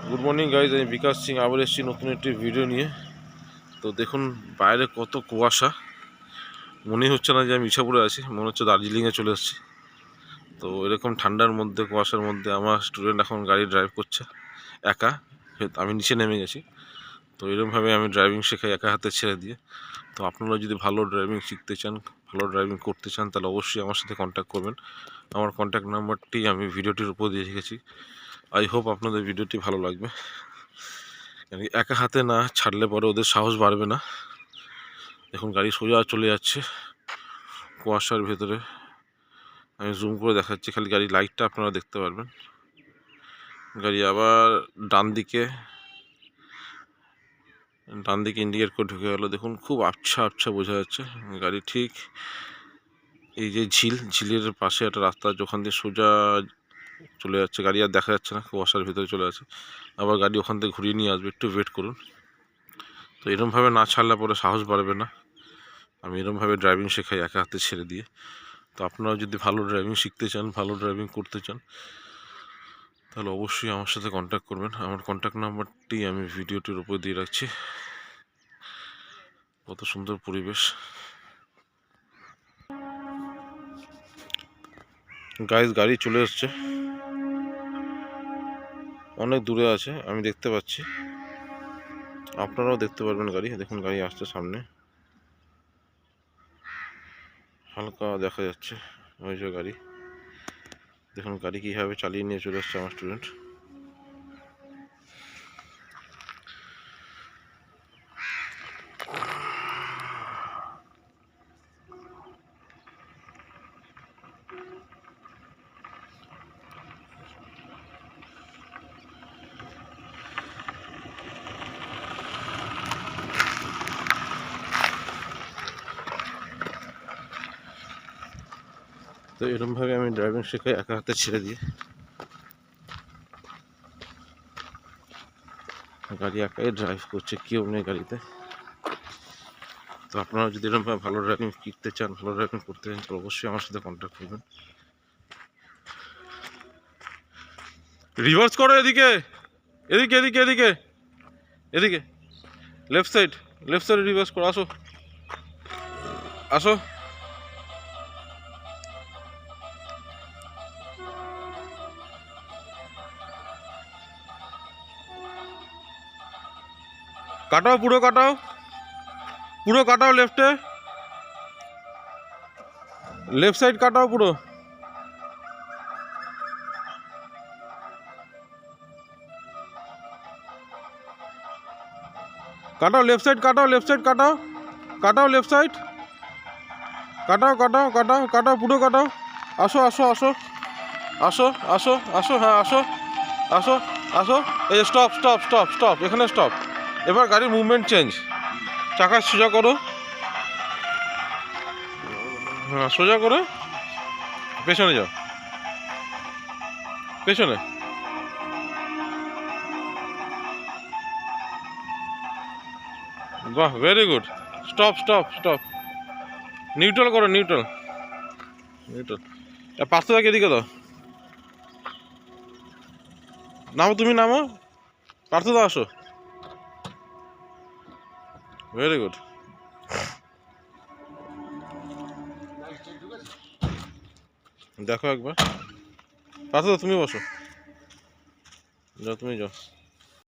Good morning guys, আমি বিকাশ সিং আবার এসেছি নতুন একটি ভিডিও নিয়ে। তো দেখুন বাইরে কত কুয়াশা, মনে হচ্ছে না যে আমি ইছাপুরে আছি, মনে হচ্ছে দার্জিলিংয়ে চলে এসেছি। তো এরকম ঠান্ডার মধ্যে কুয়াশার মধ্যে আমার স্টুডেন্ট এখন গাড়ি ড্রাইভ করছে একা, আমি নিচে নেমে গেছি। তো এরকমভাবে আমি ড্রাইভিং শেখাই একা হাতে ছেড়ে দিয়ে। তো আপনারা যদি ভালো ড্রাইভিং শিখতে চান, ভালো ড্রাইভিং করতে চান, তাহলে অবশ্যই আমার সাথে কন্ট্যাক্ট করবেন। আমার কন্ট্যাক্ট নাম্বারটি আমি ভিডিওটির উপর দিয়ে রেখেছি। আই হোপ আপনাদের ভিডিওটি ভালো লাগবে। একা হাতে না ছাড়লে পরে ওদের সাহস বাড়বে না। এখন গাড়ি সোজা চলে যাচ্ছে কুয়াশার ভেতরে। আমি জুম করে দেখাচ্ছি, খালি গাড়ি লাইটটা আপনারা দেখতে পারবেন। গাড়ি আবার ডান দিকে ইন্ডিকেট করে ঢুকে গেল। দেখুন খুব আবছা আবছা বোঝা যাচ্ছে। গাড়ি ঠিক এই যে ঝিলের পাশে একটা রাস্তা, ওখান দিয়ে সোজা চলে যাচ্ছে। গাড়ি আর দেখা যাচ্ছে না, কুয়াশার ভিতরে চলে আছে। আবার গাড়ি ওখান থেকে ঘুরিয়ে নিয়ে আসবে, একটু ওয়েট করুন। তো এরকমভাবে না ছাড়লে পরে সাহস বাড়বে না। আমি এরকমভাবে ড্রাইভিং শেখাই একা হাতে ছেড়ে দিয়ে। তো আপনারাও যদি ভালো ড্রাইভিং শিখতে চান, ভালো ড্রাইভিং করতে চান, তাহলে অবশ্যই আমার সাথে কন্ট্যাক্ট করবেন। আমার কন্ট্যাক্ট নাম্বারটি আমি ভিডিওটির উপর দিয়ে রাখছি। কত সুন্দর পরিবেশ। গাইজ গাড়ি চলে এসছে, অনেক দূরে আছে, আমি দেখতে পাচ্ছি, আপনারাও দেখতে পারবেন গাড়ি। দেখুন গাড়ি আসছে সামনে, হালকা দেখা যাচ্ছে ওই যে গাড়ি। দেখুন গাড়ি কীভাবে চালিয়ে নিয়ে চলে এসছে আমার স্টুডেন্ট। তো এরকমভাবে আমি ড্রাইভিং শেখাই একা হাতে ছেড়ে দিয়ে। গাড়ি একাই ড্রাইভ করছে, কেউ নেই গাড়িতে। তো আপনারা যদি এরকমভাবে ভালো ড্রাইভিং শিখতে চান, ভালো ড্রাইভিং করতে চান, তো অবশ্যই আমার সাথে কন্ট্যাক্ট করবেন। রিভার্স করো, এদিকে এদিকে এদিকে এদিকে এদিকে, লেফট সাইডে রিভার্স করো। আসো আসো, কাটাও, পুরো কাটাও, পুরো কাটাও, লেফট সাইড কাটাও পুরো। কাটাও লেফট সাইড, কাটাও লেফট সাইড, কাটাও কাটাও লেফট সাইড, কাটাও কাটাও কাটাও কাটাও, পুরো কাটাও। আসো আসো আসো আসো আসো আসো, হ্যাঁ আসো আসো আসো। এই স্টপ স্টপ স্টপ স্টপ, এখানে স্টপ। এবার গাড়ির মুভমেন্ট চেঞ্জ, চাকা সোজা করো, হ্যাঁ সোজা করে পেছনে যাও, পেছনে। বাহ, very good. Stop stop stop, neutral করো, নিউট্রাল। পাঁচটা থেকে এদিকে দাও, নামো, তুমি নামো, পার্থ দা আসো। Very good. দেখো একবার, পার্থ দা তুমি বসো, যাও তুমি যাও।